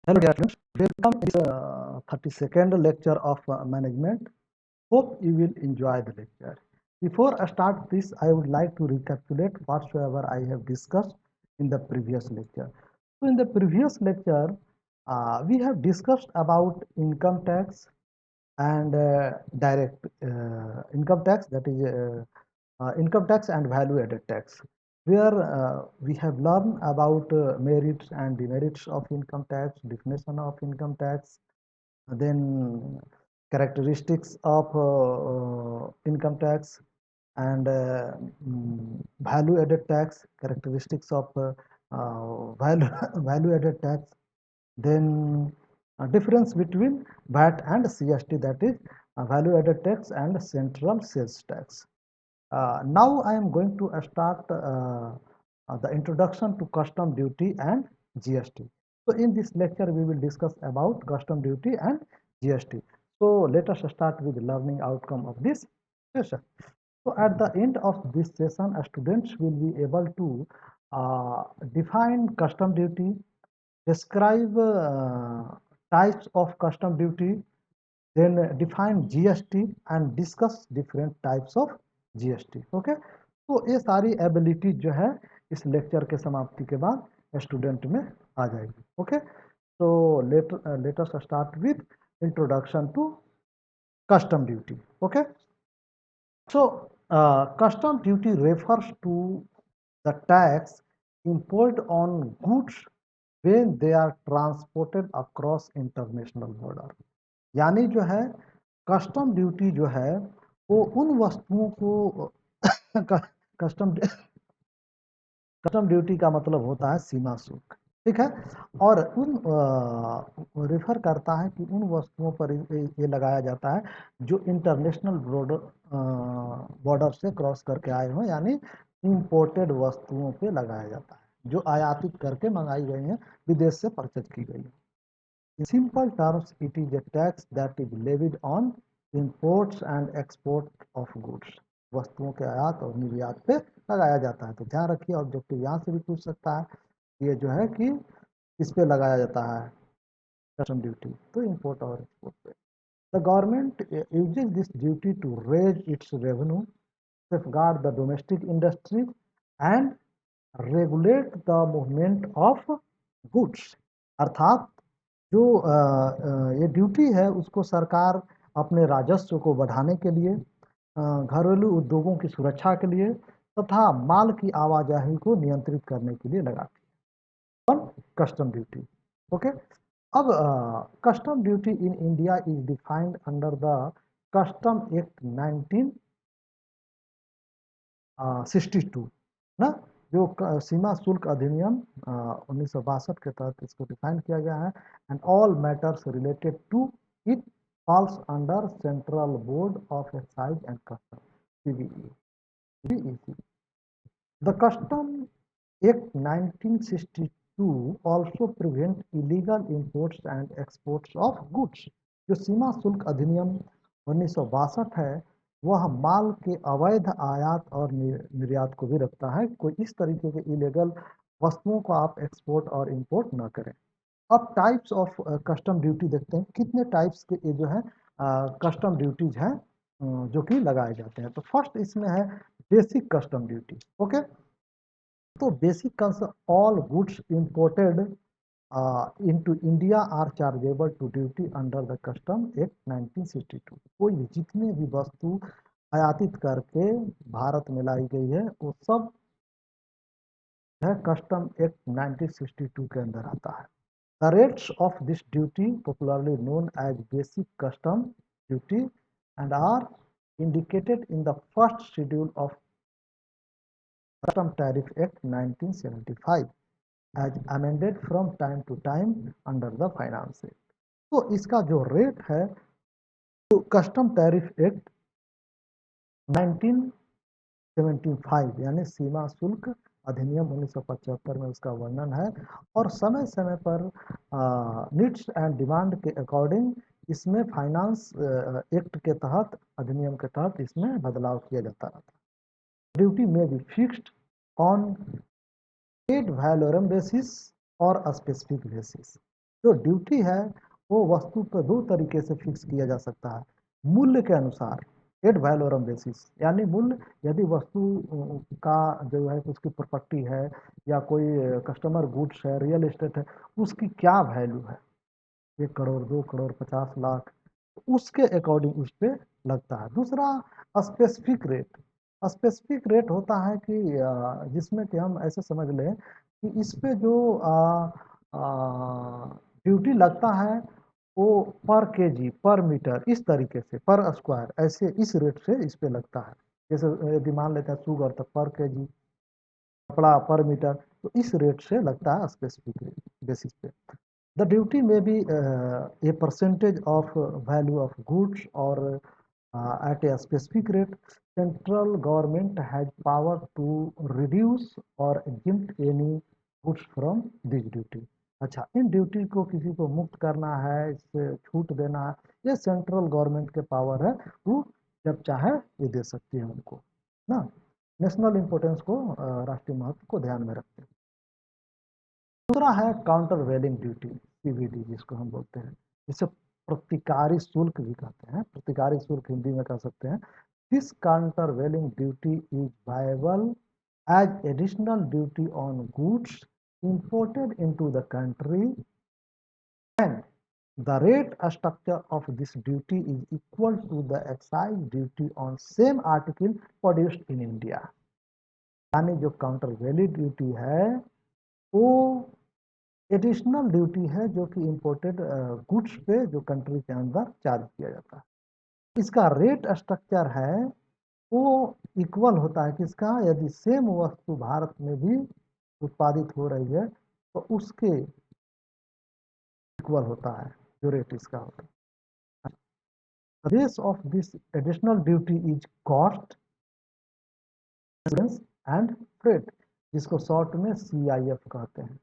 Hello dear friends, welcome to the 32nd lecture of management. Hope you will enjoy the lecture. Before I start this, I would like to recapitulate whatsoever I have discussed in the previous lecture. So in the previous lecture, we have discussed about income tax and direct income tax, that is income tax and value added tax, where we have learned about merits and demerits of income tax, definition of income tax, then characteristics of income tax, and value added tax, characteristics of value value added tax, then difference between VAT and CST, that is value added tax and central sales tax. Now I am going to start the introduction to custom duty and GST. So in this lecture we will discuss about custom duty and GST. So let us start with the learning outcome of this session. So at the end of this session, students will be able to define custom duty, describe types of custom duty, then define GST and discuss different types of GST. Okay, तो ये सारी ability जो है इस lecture के समाप्ति के बाद स्टूडेंट में आ जाएगी. Okay, so let us start with introduction to custom duty. Okay, so custom duty refers to the tax imposed on goods when they are transported across international border. यानी जो है कस्टम ड्यूटी जो है वो उन वस्तुओं को कस्टम कस्टम ड्यूटी का मतलब होता है सीमा शुल्क, ठीक है, और उन रेफर करता है कि उन वस्तुओं पर ये लगाया जाता है जो इंटरनेशनल बॉर्डर से क्रॉस करके आए हों, यानी इंपोर्टेड वस्तुओं पे लगाया जाता है जो आयातित करके मंगाई गई हैं, विदेश से परचेज की गई है. In simple terms, it is a tax that is levied on imports and export of goods. वस्तुओं के आयात और निर्यात पे लगाया जाता है. तो ध्यान रखिए, ऑब्जेक्टिव यहाँ से भी पूछ सकता है, ये जो है कि इस पे लगाया जाता है कस्टम ड्यूटी, तो इंपोर्ट और एक्सपोर्ट पे. The government uses this duty to raise its revenue, safeguard the domestic industry, and regulate the movement of goods. अर्थात जो ये ड्यूटी है उसको सरकार अपने राजस्व को बढ़ाने के लिए, घरेलू उद्योगों की सुरक्षा के लिए तथा माल की आवाजाही को नियंत्रित करने के लिए लगाती है. On custom duty. ओके, अब custom duty in India is defined under the custom act 1962 ना, जो सीमा शुल्क अधिनियम 1962 के तहत इसको डिफाइन किया गया है. And all matters related to it falls under central board of excise and custom, CBE. The Custom Act 1962 also prevent illegal imports and exports of goods. जो सीमा शुल्क अधिनियम 1962 है वह माल के अवैध आयात और निर्यात को भी रखता है. कोई इस तरीके के इलीगल वस्तुओं को आप एक्सपोर्ट और इंपोर्ट न करें. अब टाइप्स ऑफ कस्टम ड्यूटी देखते हैं, कितने टाइप्स के ये जो है कस्टम ड्यूटीज हैं जो कि लगाए जाते हैं. तो फर्स्ट इसमें है बेसिक कस्टम ड्यूटी. ओके, तो basic all goods imported into India are chargeable to duty under the Custom Act 1962. कोई भी जितने भी वस्तु आयातित करके भारत में लाई गई है वो सब है कस्टम एक्ट 1962 के अंदर आता है. The rates of this duty, popularly known as basic custom duty, and are indicated in the first schedule of Custom Tariff Act 1975. as amended from time to time under the Finance Act. तो इसका जो rate है तो custom tariff act 1975 यानी सीमा शुल्क अधिनियम 1975 में उसका वर्णन है, और समय समय पर नीड्स एंड डिमांड के अकॉर्डिंग इसमें फाइनेंस एक्ट के तहत, अधिनियम के तहत इसमें बदलाव किया जाता रहता. ड्यूटी में be fixed on ad valorem basis or a specific basis. जो ड्यूटी है वो वस्तु पर दो तरीके से फिक्स किया जा सकता है। मूल्य के अनुसार, एड वैलोरम बेसिस, यानी मूल्य यदि वस्तु का जो है उसकी प्रॉपर्टी है या कोई कस्टमर गुड्स है, रियल एस्टेट है, उसकी क्या वैल्यू है, 1 करोड़, 2 करोड़, 50 लाख, उसके अकॉर्डिंग उस पर लगता है। दूसरा स्पेसिफिक रेट। स्पेसिफिक रेट होता है कि जिसमें कि हम ऐसे समझ लें कि इस पे जो ड्यूटी लगता है वो पर केजी, पर मीटर, इस तरीके से, पर स्क्वायर, ऐसे इस रेट से इस पे लगता है। जैसे यदि मान लेते हैं शुगर तो पर केजी, कपड़ा पर मीटर, तो इस रेट से लगता है स्पेसिफिक बेसिस पे। The duty may be a percentage of value of goods or at a specific rate. Central government has power to reduce or exempt any goods from this duty. अच्छा, in duty को किसी को मुक्त करना है, इससे छूट देना है, ये सेंट्रल गवर्नमेंट के पावर है, वो जब चाहे ये दे सकती है उनको ना। नेशनल इम्पोर्टेंस को, राष्ट्रीय महत्व को ध्यान में रखते हैं। दूसरा है काउंटर वेलिंग ड्यूटी, सीवीडी जिसको हम बोलते हैं, जिसे प्रतिकारी शुल्क भी कहते हैं, प्रतिकारी शुल्क हिंदी में कह सकते हैं। This countervailing duty is viable as additional duty on goods imported into the country, and the rate structure of this duty is equal to the excise duty on same article produced in India। यानी जो counter valid duty है वो additional duty है जो कि imported goods पे जो country के अंदर चार्ज किया जाता है। इसका रेट स्ट्रक्चर है वो इक्वल होता है किसका, यदि सेम वस्तु भारत में भी उत्पादित हो रही है तो उसके इक्वल होता है जो रेट इसका होता है। Base of this additional duty is cost and freight, जिसको शॉर्ट में CIF कहते हैं।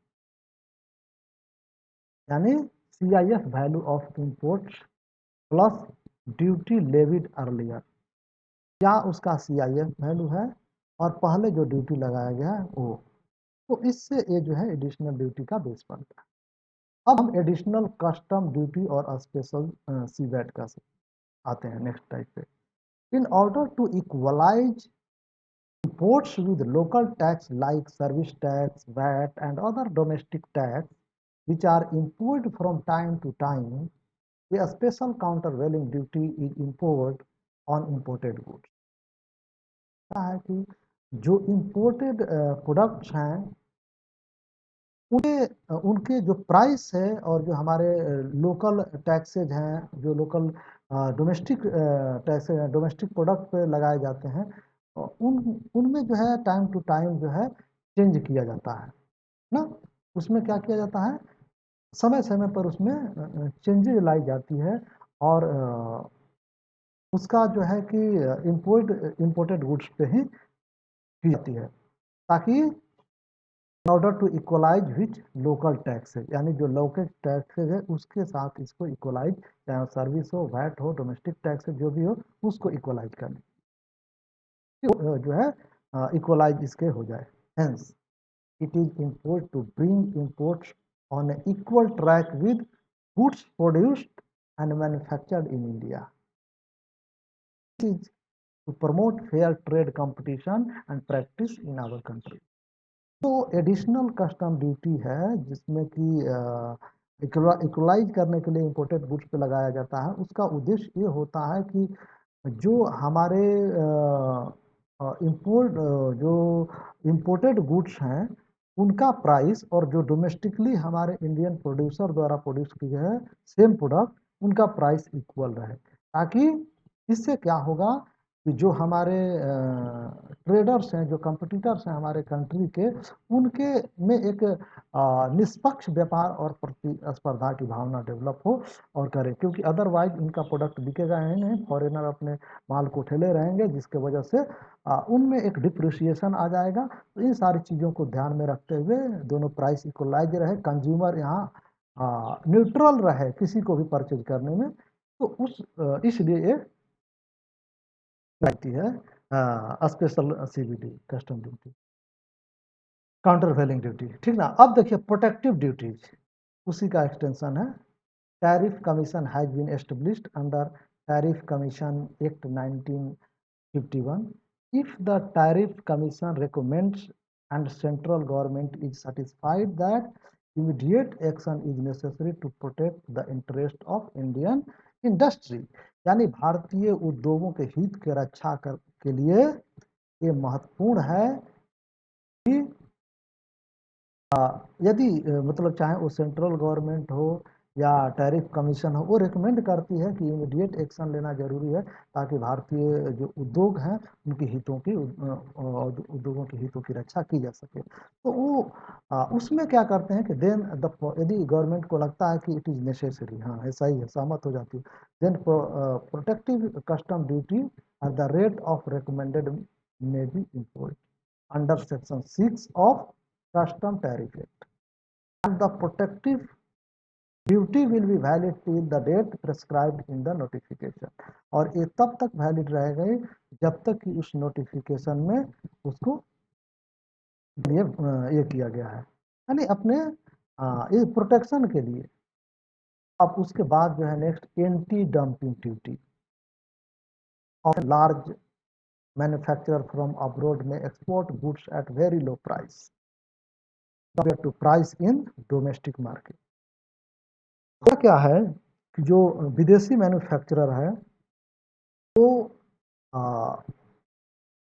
यानी CIF value of import plus duty levied earlier, क्या उसका CIF वैल्यू है और पहले जो ड्यूटी लगाया गया है वो, तो इससे ये जो है एडिशनल ड्यूटी का बेस बनता है। अब हम एडिशनल कस्टम ड्यूटी और स्पेशल CVAT का आते हैं नेक्स्ट टाइप पे। In order to equalise imports with local tax like service tax, VAT and other domestic tax which are imposed from time to time, a special countervailing duty is imposed on imported goods। है कि जो imported products हैं उनके उनके जो price है और जो हमारे लोकल टैक्सेज हैं, जो लोकल डोमेस्टिक टैक्सेज हैं, डोमेस्टिक प्रोडक्ट पे लगाए जाते हैं, उनमें जो है टाइम टू टाइम जो है चेंज किया जाता है ना। उसमें क्या किया जाता है, समय समय पर उसमें चेंजेज लाई जाती है और उसका जो है कि इम्पोर्टेड गुड्स पे ही की जाती है, ताकि in order to equalise which local tax है, यानी जो लोकल टैक्सेज है उसके साथ इसको इक्वलाइज, चाहे सर्विस हो, वैट हो, डोमेस्टिक टैक्स जो भी हो, उसको इक्वलाइज करने जो है इक्वलाइज इसके हो जाए। Hence it is imposed to bring imports on an equal track with goods produced and manufactured in India. This is to promote fair trade competition and practice in our country। तो additional custom duty है जिसमें कि equalise करने के लिए imported goods पे लगाया जाता है। उसका उद्देश्य ये होता है कि जो हमारे इंपोर्ट जो इंपोर्टेड गुड्स हैं उनका प्राइस और जो डोमेस्टिकली हमारे इंडियन प्रोड्यूसर द्वारा प्रोड्यूस किए हैं सेम प्रोडक्ट, उनका प्राइस इक्वल रहे, ताकि इससे क्या होगा कि जो हमारे ट्रेडर्स हैं, जो कंपटीटर्स हैं हमारे कंट्री के, उनके में एक निष्पक्ष व्यापार और प्रतिस्पर्धा की भावना डेवलप हो और करे, क्योंकि अदरवाइज इनका प्रोडक्ट बिकेगा ही नहीं, फॉरेनर अपने माल को ठेले रहेंगे, जिसके वजह से उनमें एक डिप्रिसिएशन आ जाएगा। तो इन सारी चीज़ों को ध्यान में रखते हुए दोनों प्राइस इक्वलाइज रहे, कंज्यूमर यहाँ न्यूट्रल रहे किसी को भी परचेज करने में, तो उस इसलिए ये लगती है special CVD, custom duty, countervailing duty, ठीक ना। अब देखिए प्रोटेक्टिव ड्यूटीज। उसी का एक्सटेंशन है। Tariff commission has been established under tariff commission act 1951. If the tariff commission recommends and central government is satisfied that immediate action is necessary to protect the interest of Indian industry, यानी भारतीय उद्योगों के हित के रक्षा के लिए ये महत्वपूर्ण है कि यदि मतलब चाहे वो सेंट्रल गवर्नमेंट हो या टैरिफ कमीशन हो, वो रिकमेंड करती है कि इमीडिएट एक्शन लेना जरूरी है ताकि भारतीय जो उद्योग हैं उनके हितों की उद्योगों के हितों की रक्षा की जा सके। तो वो उसमें क्या करते हैं कि देन द यदि गवर्नमेंट को लगता है कि इट इज़ नेसेसरी, हाँ ऐसा ही है, सहमत हो जाती है, then protective custom duty at the rate of recommended may be impose under section 6 of Custom Tariff Act, and the protective duty will be valid till the date prescribed in the notification. और ये तब तक valid रहेगा जब तक कि उस notification में उसको ये किया गया है, यानी अपने ये प्रोटेक्शन के लिए। अब उसके बाद जो है next anti dumping duty of large manufacturer from abroad में export goods at very low price compared to price in domestic market. क्या है कि जो विदेशी मैन्युफैक्चरर है तो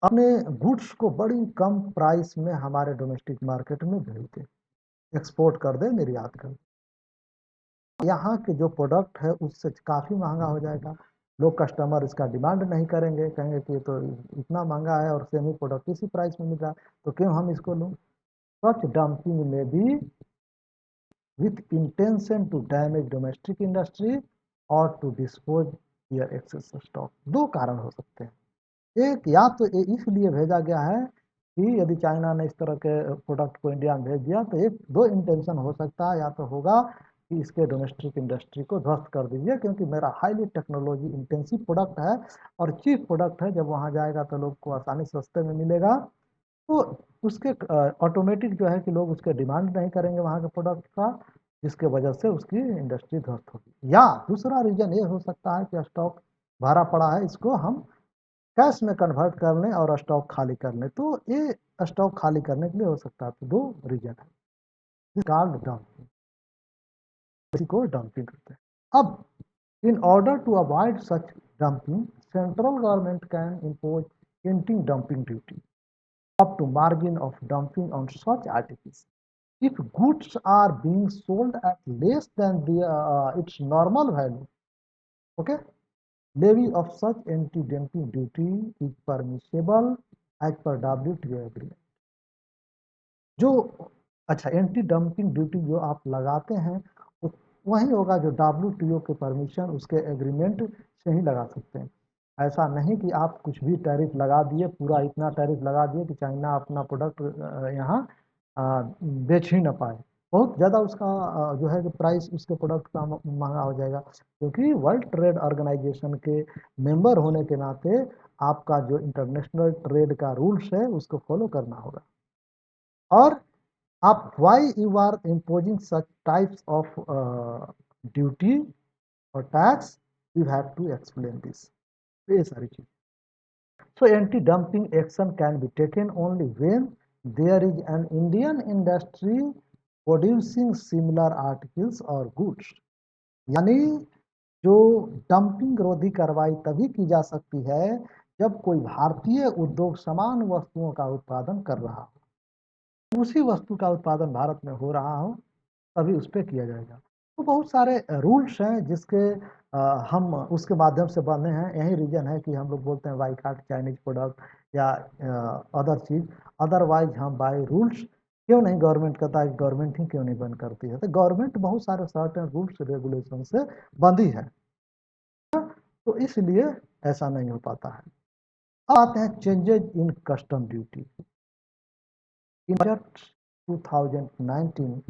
अपने गुड्स को बड़ी कम प्राइस में हमारे डोमेस्टिक मार्केट में भेज दे, एक्सपोर्ट कर दे, निर्यात कर दे। यहाँ के जो प्रोडक्ट है उससे काफ़ी महंगा हो जाएगा, लोग कस्टमर इसका डिमांड नहीं करेंगे, कहेंगे कि तो इतना महंगा है और सेम ही प्रोडक्ट इसी प्राइस में मिल रहा है तो क्यों हम इसको लूँ। सच डंपिंग में भी with intention to damage domestic industry or to dispose their excess stock. दो कारण हो सकते हैं, एक या तो इसलिए भेजा गया है कि यदि चाइना ने इस तरह के प्रोडक्ट को इंडिया में भेज दिया तो एक दो इंटेंशन हो सकता है, या तो होगा कि इसके डोमेस्टिक इंडस्ट्री को ध्वस्त कर दीजिए क्योंकि मेरा हाईली टेक्नोलॉजी इंटेंसिव प्रोडक्ट है और चीप प्रोडक्ट है, जब वहाँ जाएगा तो लोग को आसानी सस्ते में मिलेगा तो उसके ऑटोमेटिक जो है कि लोग उसके डिमांड नहीं करेंगे वहाँ के प्रोडक्ट का, जिसके वजह से उसकी इंडस्ट्री ध्वस्त होगी। या दूसरा रीजन ये हो सकता है कि स्टॉक भरा पड़ा है, इसको हम कैश में कन्वर्ट कर लें और स्टॉक खाली कर लें, तो ये स्टॉक खाली करने के लिए हो सकता है। तो दो रीजन है, कार्ड डंपिंग, इसी को डंपिंग करते हैं। अब in order to avoid such dumping central government can impose anti dumping duty up to margin of dumping on such articles. If goods are being sold at less than its normal value, okay, levy of such anti-dumping duty is permissible as per WTO agreement. जो अच्छा anti dumping duty जो आप लगाते हैं वही होगा जो WTO के परमिशन उसके एग्रीमेंट से ही लगा सकते हैं। ऐसा नहीं कि आप कुछ भी टैरिफ लगा दिए, पूरा इतना टैरिफ लगा दिए कि चाइना अपना प्रोडक्ट यहाँ बेच ही ना पाए, बहुत ज़्यादा उसका जो है कि प्राइस उसके प्रोडक्ट का महंगा हो जाएगा, क्योंकि वर्ल्ड ट्रेड ऑर्गेनाइजेशन के मेंबर होने के नाते आपका जो इंटरनेशनल ट्रेड का रूल्स है उसको फॉलो करना होगा। और आप why you are imposing such types of duty और tax, you have to explain this, ये सारी चीज। So anti-dumping action can be taken only when there is an Indian industry producing similar articles or goods. यानी जो dumping विरोधी कार्रवाई तभी की जा सकती है जब कोई भारतीय उद्योग समान वस्तुओं का उत्पादन कर रहा हो, उसी वस्तु का उत्पादन भारत में हो रहा हो तभी उस पर किया जाएगा। तो बहुत सारे रूल्स हैं जिसके हम उसके माध्यम से बने हैं, यही रीजन है कि हम लोग बोलते हैं बाईकाट चाइनीज प्रोडक्ट या अदर चीज। अदरवाइज हम बाय रूल्स क्यों नहीं, गवर्नमेंट कहता है कि गवर्नमेंट ही क्यों नहीं बंद करती है, तो गवर्नमेंट बहुत सारे सर्टेन रूल्स रेगुलेशन से बंधी है, तो इसलिए ऐसा नहीं हो पाता है। अब आते हैं changes in custom duty. In budget 2019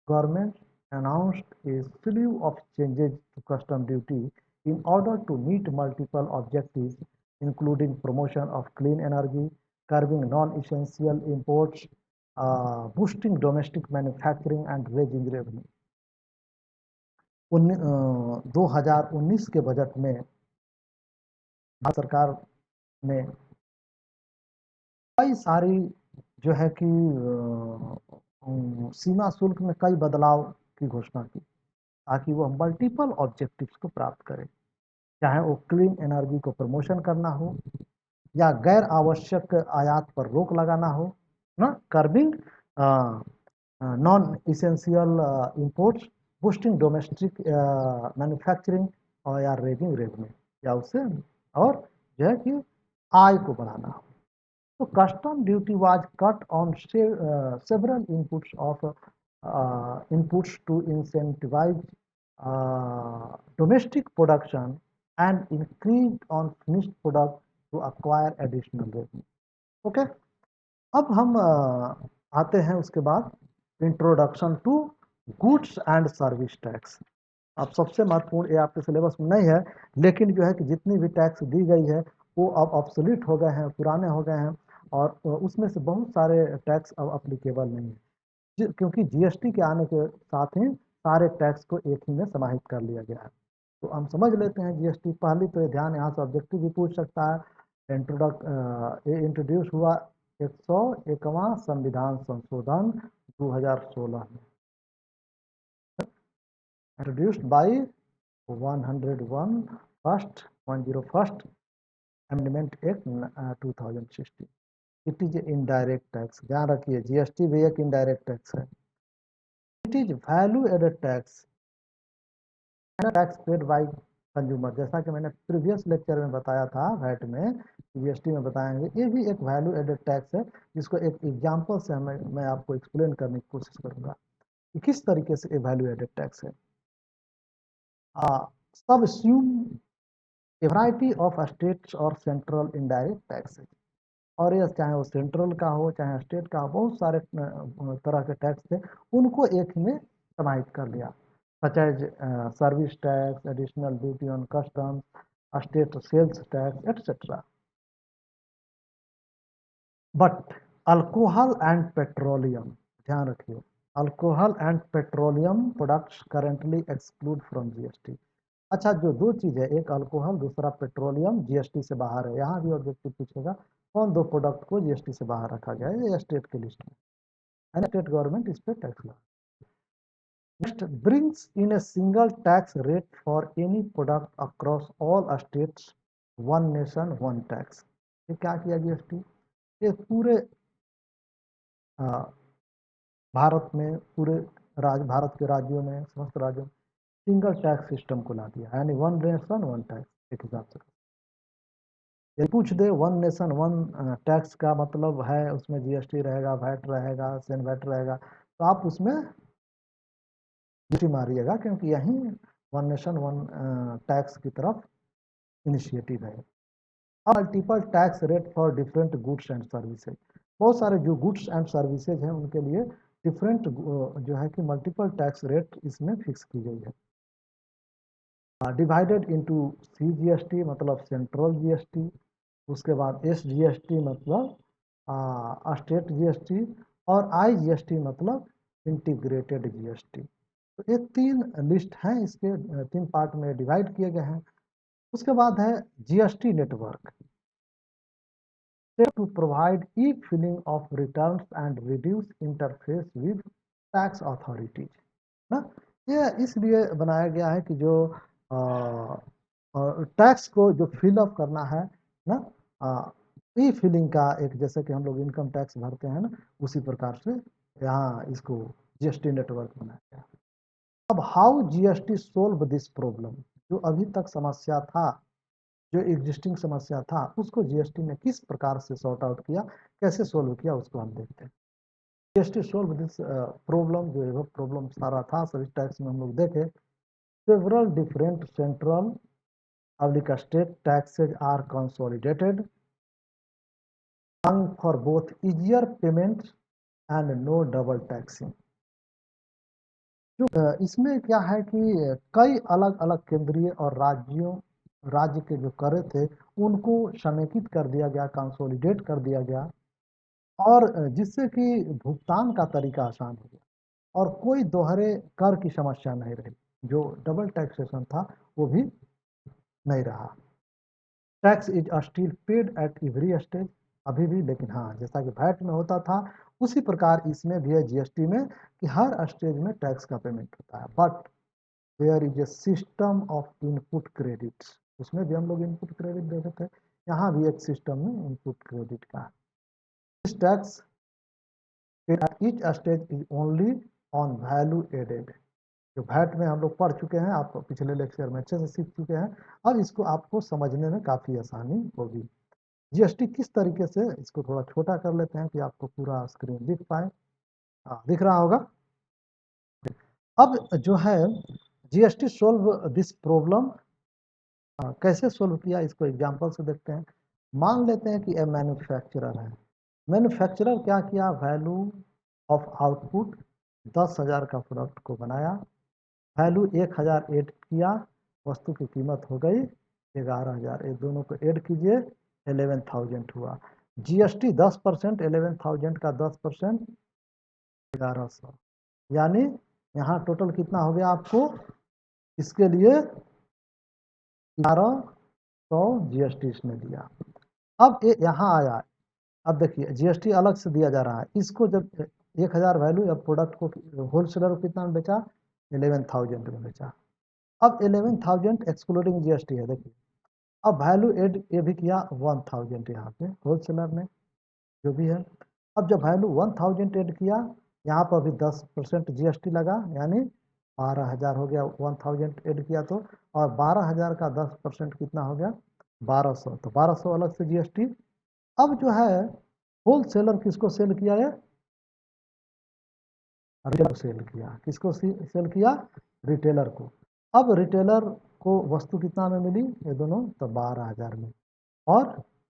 government announced a slew of changes to custom duty in order to meet multiple objectives, including promotion of clean energy, curbing non-essential imports, boosting domestic manufacturing, and raising revenue. 2019 के budget में भारत सरकार ने कई सारी जो है कि सीमा शुल्क में कई बदलाव की घोषणा की ताकि वो मल्टीपल ऑब्जेक्टिव्स को प्राप्त करे, चाहे वो क्लीन एनर्जी को प्रमोशन करना हो या गैर आवश्यक आयात पर रोक लगाना हो ना, curbing non essential imports, boosting domestic manufacturing और या रेजिंग रेवेन्यू या उससे और जो है कि आय को बढ़ाना हो। So custom duty was cut on several inputs to incentivize domestic production and increased on finished product to acquire additional revenue. Okay? अब हम आते हैं उसके बाद introduction to goods and service tax. अब सबसे महत्वपूर्ण, ये आपके सिलेबस में नहीं है, लेकिन जो है कि जितनी भी टैक्स दी गई है वो अब ऑब्सोलीट हो गए हैं, पुराने हो गए हैं और उसमें से बहुत सारे टैक्स अब अप्लीकेबल नहीं है क्योंकि जीएसटी के आने के साथ ही सारे टैक्स को एक ही में समाहित कर लिया गया है। तो हम समझ लेते हैं जीएसटी। पहली तो ध्यान यहाँ से ऑब्जेक्टिव भी पूछ सकता है। इंट्रोड्यूस हुआ 101वां संविधान संशोधन 2016 में, introduced by 101st amendment act 2016। It is indirect tax, ध्यान रखिए जीएसटी भी एक इनडायरेक्ट टैक्स है। It is value added tax, tax paid by consumer, जैसा कि मैंने प्रीवियस लेक्चर में बताया था वैट में, जीएसटी में बताएंगे, ये भी एक वैल्यू एडेड टैक्स है जिसको एक एग्जांपल से मैं आपको एक्सप्लेन करने की कोशिश करूंगा कि किस तरीके से ये वैल्यू एडेड टैक्स है। सबस्यूम ए वैरायटी ऑफ स्टेट्स और सेंट्रल इनडायरेक्ट टैक्स है, और ये चाहे वो सेंट्रल का हो चाहे स्टेट का हो, बहुत सारे तरह के टैक्स थे, उनको एक में समाहित कर लिया, such as service tax, additional duty on customs, state sales tax, etc. But alcohol and petroleum, ध्यान रखिए, alcohol and petroleum products currently exclude from GST। अच्छा, जो दो चीज है, एक अल्कोहल दूसरा पेट्रोलियम, जीएसटी से बाहर है। यहाँ भी ऑब्जेक्टिव पूछेगा कौन दो प्रोडक्ट को जीएसटी से बाहर रखा गया है, ये स्टेट की लिस्ट में, स्टेट गवर्नमेंट इस पर टैक्स लगा। Next, brings in a single tax rate for any product across all states, one nation one tax। ये क्या किया जीएसटी, ये पूरे भारत में, पूरे भारत के राज्यों में, समस्त राज्यों में सिंगल टैक्स सिस्टम को ला दिया, यानी वन नेशन वन टैक्स एक हिसाब से। ये पूछ दे वन नेशन वन टैक्स का मतलब है उसमें जीएसटी रहेगा, वैट रहेगा, सेन वैट रहेगा, तो आप उसमें जीएसटी मारिएगा क्योंकि यही वन नेशन वन टैक्स की तरफ इनिशिएटिव है। Multiple tax rate for different goods and services, बहुत सारे जो गुड्स एंड सर्विसेज हैं उनके लिए डिफरेंट जो है कि मल्टीपल टैक्स रेट इसमें फिक्स की गई है। डिवाइडेड इनटू सीजीएसटी मतलब सेंट्रल जीएसटी, उसके बाद एसजीएसटी मतलब स्टेट जीएसटी, और आईजीएसटी मतलब इंटीग्रेटेड जीएसटी। तो ये तीन लिस्ट हैं, इसके तीन पार्ट में डिवाइड किए गए हैं। उसके बाद है GST network to provide e-filing of returns and reduce interface with tax authorities ना। ये इसलिए बनाया गया है कि जो टैक्स को जो फिल अप करना है ना, ई फिलिंग का एक, जैसे कि हम लोग इनकम टैक्स भरते हैं ना, उसी प्रकार से यहाँ इसको जीएसटी नेटवर्क बनाया गया। अब how GST solve this problem, जो अभी तक समस्या था, जो एग्जिस्टिंग समस्या था, उसको जीएसटी ने किस प्रकार से सॉर्ट आउट किया, कैसे सोल्व किया, उसको हम देखते हैं। जीएसटी सोल्व दिस प्रॉब्लम, जो है प्रॉब्लम सारा था सर्विस टैक्स में, हम लोग देखे several different central public state taxes are consolidated for both easier payment and no double taxing. इसमें क्या है कि कई अलग अलग केंद्रीय और राज्य के जो कर थे उनको समेकित कर दिया गया, कंसोलिडेट कर दिया गया, और जिससे कि भुगतान का तरीका आसान हो गया और कोई दोहरे कर की समस्या नहीं रही। जो डबल टैक्सेशन था वो भी नहीं रहा। Tax is still paid at every stage, अभी भी, लेकिन हाँ जैसा कि वैट में होता था उसी प्रकार इसमें भी है जीएसटी में कि हर स्टेज में टैक्स का पेमेंट होता है। But there is a system of input credits, उसमें भी हम लोग इनपुट क्रेडिट देते थे, यहाँ भी एक सिस्टम में इनपुट क्रेडिट का। This tax at each stage is only on value added, जो वैट में हम लोग पढ़ चुके हैं, आप पिछले लेक्चर में अच्छे से सीख चुके हैं, अब इसको आपको समझने में काफ़ी आसानी होगी। जीएसटी किस तरीके से, इसको थोड़ा छोटा कर लेते हैं कि आपको पूरा स्क्रीन दिख पाए। हाँ दिख रहा होगा। अब जो है जीएसटी सोल्व दिस प्रॉब्लम कैसे सोल्व किया, इसको एग्जांपल से देखते हैं। मान लेते हैं कि ए मैन्युफैक्चरर है, मैन्युफैक्चरर क्या किया, वैल्यू ऑफ आउटपुट 10,000 का प्रोडक्ट को बनाया, वैल्यू 1,000 ऐड किया, वस्तु की कीमत हो गई 11,000, ये दोनों को ऐड कीजिए 11,000 हुआ। जीएसटी 10%, 11,000 का 10% 1100, यानी यहाँ टोटल कितना हो गया आपको, इसके लिए 1100 जीएसटी इसने दिया। अब ये यहाँ आया, अब देखिए जीएसटी अलग से दिया जा रहा है, इसको जब 1,000 वैल्यू, अब प्रोडक्ट को होलसेलर को कितना में बेचा, 11,000 में बेचा। अब 11,000 एक्सक्लूडिंग जीएसटी है, देखिए अब वैल्यू एड ये भी किया 1,000 यहाँ पे होलसेलर ने, जो भी है। अब जब वैल्यू 1,000 ऐड किया, यहाँ पर भी 10% जीएसटी लगा, यानी 12,000 हो गया, 1,000 ऐड किया तो, और 12,000 का 10% कितना हो गया, 1,200, तो 1,200 अलग से जीएसटी। अब जो है होलसेलर किसको सेल किया है, रिटेलर सेल किया, किसको सेल किया, रिटेलर को। अब रिटेलर को वस्तु कितना में मिली, ये दोनों तो 12,000 में, और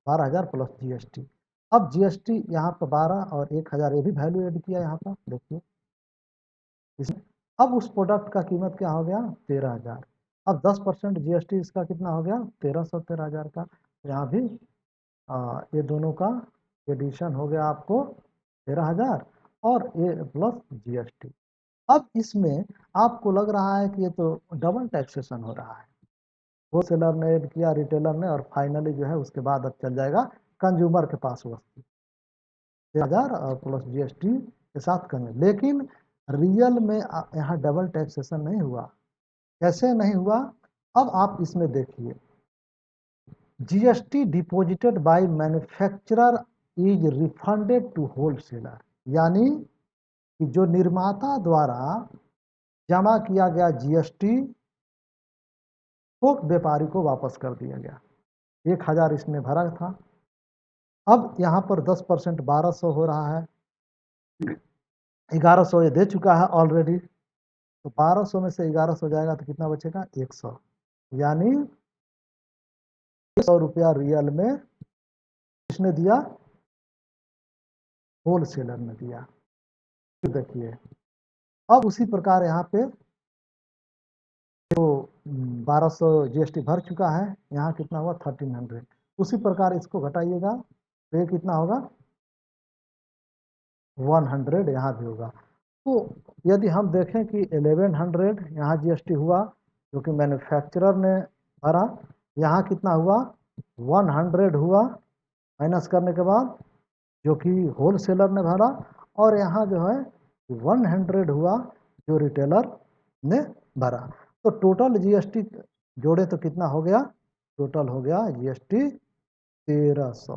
12,000 प्लस जीएसटी। अब जीएसटी यहाँ पर 12 और 1,000 ये भी वैल्यू ऐड किया यहाँ पर, देखिए इसमें। अब उस प्रोडक्ट का कीमत क्या हो गया, 13,000। अब 10% जीएसटी इसका कितना हो गया, 1,300, 13,000 का, यहाँ भी ये दोनों का एडिशन हो गया आपको 13,000 और ये प्लस जीएसटी। अब इसमें आपको लग रहा है कि ये तो डबल टैक्सेशन हो रहा है, होलसेलर ने ऐड किया, रिटेलर ने, और फाइनली जो है उसके बाद अब चल जाएगा कंज्यूमर के पास वस्तु 13,000 और प्लस जीएसटी के साथ करें। लेकिन रियल में यहाँ डबल टैक्सेशन नहीं हुआ। कैसे नहीं हुआ, अब आप इसमें देखिए, GST deposited by manufacturer is refunded to wholesaler, यानी कि जो निर्माता द्वारा जमा किया गया जीएसटी थोक व्यापारी को वापस कर दिया गया। 1,000 इसने भरा था, अब यहाँ पर 10% 1,200 हो रहा है, 1,100 ये दे चुका है ऑलरेडी, तो 1,200 में से 1,100 जाएगा तो कितना बचेगा, 100, यानी 100 रुपया रियल में किसने दिया, होलसेलर ने दिया। देखिए अब उसी प्रकार यहाँ पे तो 1,200 जीएसटी भर चुका है, यहाँ कितना हुआ 1,300, उसी प्रकार इसको घटाइएगा तो ये कितना होगा 100, यहाँ भी होगा। तो यदि हम देखें कि 1,100 यहाँ जीएसटी हुआ जो कि मैन्युफैक्चरर ने भरा, यहाँ कितना हुआ 100 हुआ माइनस करने के बाद जो कि होलसेलर ने भरा, और यहाँ जो है 100 हुआ जो रिटेलर ने भरा। तो टोटल जीएसटी जोड़े तो कितना हो गया, टोटल हो गया जीएसटी 1,300,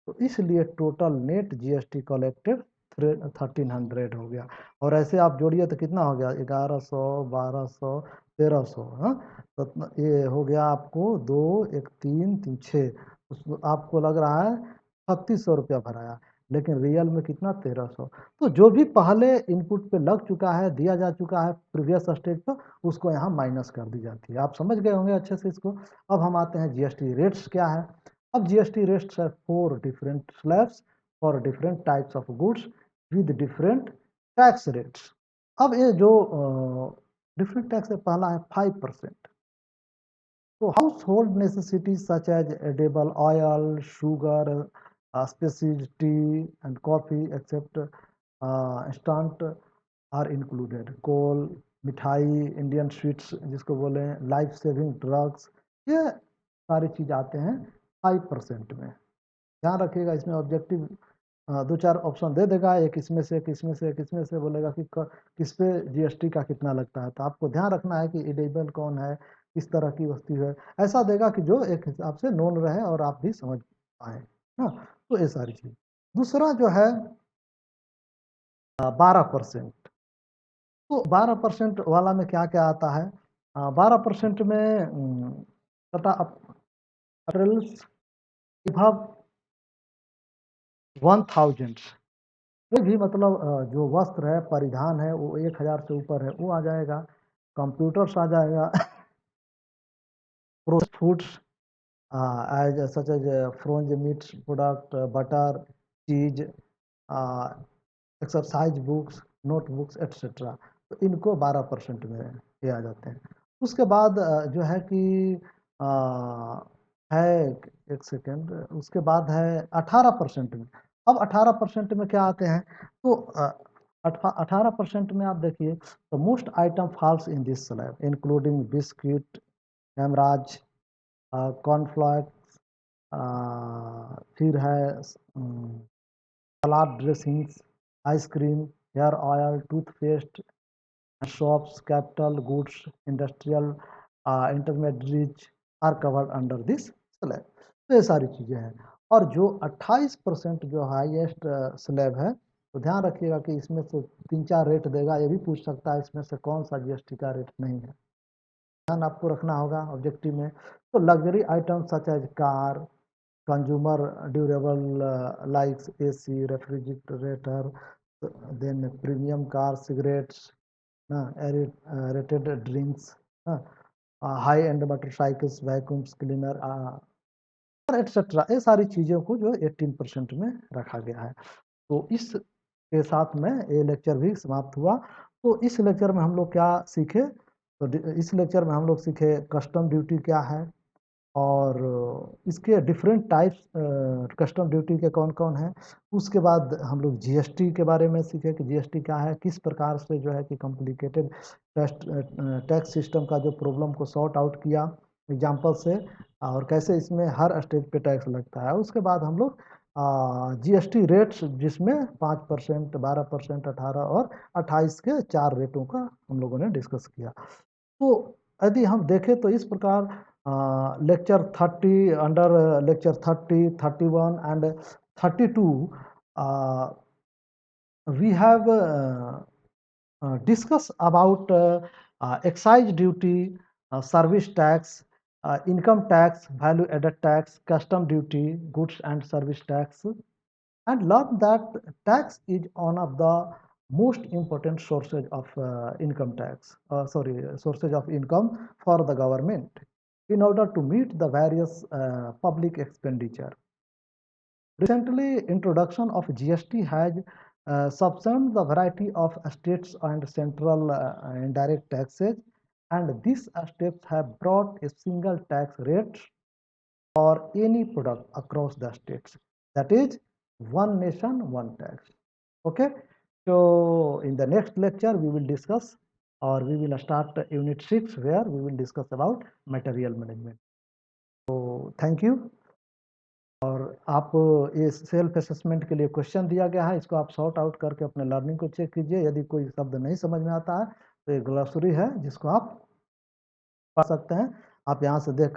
तो इसलिए टोटल नेट जीएसटी कलेक्टेड 1,300 हो गया। और ऐसे आप जोड़िए तो कितना हो गया, 1,100, 1,200, 1,300, हाँ, तो ये हो गया आपको 2, 1, 3, 3, 6, आपको लग रहा है 3,600 रुपया भराया, लेकिन रियल में कितना 1,300। तो जो भी पहले इनपुट पे लग चुका है, दिया जा चुका है प्रीवियस स्टेज पर, उसको यहाँ माइनस कर दी जाती है। आप समझ गए होंगे अच्छे से इसको। अब हम आते हैं जीएसटी रेट्स क्या है। अब जीएसटी रेट्स है 4 different slabs for different types of goods with different tax rates. अब ये जो डिफरेंट टैक्स है, पहला है 5%। तो household necessities such as edible oil, sugar, spices tea and coffee except instant are included, coal, मिठाई, Indian sweets जिसको बोले, लाइफ सेविंग ड्रग्स, ये सारी चीज़ आते हैं 5% में। ध्यान रखिएगा, इसमें ऑब्जेक्टिव 2-4 ऑप्शन दे देगा, एक इसमें से, एक इसमें से, एक इसमें से, बोलेगा कि किस पे जीएसटी का कितना लगता है। तो आपको ध्यान रखना है कि एडिबल कौन है, किस तरह की वस्तु है, ऐसा देगा कि जो एक हिसाब से नोन रहे और आप भी समझ पाए ना। तो ये सारी चीज़। दूसरा जो है 12%। तो 12% वाला में क्या क्या आता है? 12% में तथा अप्रैल्स विभव 1000, कोई भी मतलब जो वस्त्र है, परिधान है, वो 1000 से ऊपर है, वो आ जाएगा। कंप्यूटर्स आ जाएगा। Processed foods as such as frozen meat product, butter, cheese, exercise books, notebooks etcetera. तो इनको 12% में ये आ जाते हैं। उसके बाद जो है कि है, एक सेकेंड, उसके बाद है 18% में। अब 18% में क्या आते हैं? तो 18% में आप देखिए, तो most item falls in this slab including biscuit, हेमराज, कॉर्नफ्लेक्स, फिर है salad dressings, ice cream, hair oil, toothpaste, shops, capital goods, industrial intermediaries are covered under this slab. तो ये सारी चीज़ें हैं। और जो 28% जो हाईएस्ट स्लैब है, तो ध्यान रखिएगा कि इसमें से 3-4 रेट देगा, ये भी पूछ सकता है इसमें से कौन सा जीएसटी का रेट नहीं है, ध्यान आपको रखना होगा ऑब्जेक्टिव में। तो luxury item such as car, consumer durable likes AC, refrigerator, then premium car, cigarettes, rated drinks, high end motorcycles, vacuums cleaner etcetera, ये सारी चीज़ों को जो 18% में रखा गया है। तो इस के साथ में ये लेक्चर भी समाप्त हुआ। तो इस लेक्चर में हम लोग क्या सीखे? तो इस लेक्चर में हम लोग सीखे कस्टम ड्यूटी क्या है, और इसके डिफरेंट टाइप्स कस्टम ड्यूटी के कौन कौन हैं। उसके बाद हम लोग जीएसटी के बारे में सीखे कि जीएसटी क्या है, किस प्रकार से जो है कि कॉम्प्लिकेटेड टैक्स सिस्टम का जो प्रॉब्लम को सॉर्ट आउट किया एग्जांपल से, और कैसे इसमें हर स्टेज पे टैक्स लगता है। उसके बाद हम लोग जीएसटी रेट्स, जिसमें 5%, 12%, 18 और 28 के 4 रेटों का हम लोगों ने डिस्कस किया। तो यदि हम देखें तो इस प्रकार lecture 30, under lecture 30, 31 and 32, we have discussed about excise duty, service tax, income tax, value added tax, custom duty, goods and service tax, and learn that tax is one of the most important sources of income tax, sources of income for the government in order to meet the various public expenditure. Recently, introduction of GST has subsumed the variety of states and central indirect taxes, and these steps have brought a single tax rate for any product across the states. That is one nation, one tax. Okay. So in the next lecture, we will discuss, or we will start unit 6, where we will discuss about material management. So thank you. और आप ये self assessment के लिए question दिया गया है, इसको आप सॉर्ट आउट करके अपने लर्निंग को चेक कीजिए। यदि कोई शब्द नहीं समझ में आता है तो ये ग्लॉसरी है जिसको आप पढ़ सकते हैं। आप यहाँ से देख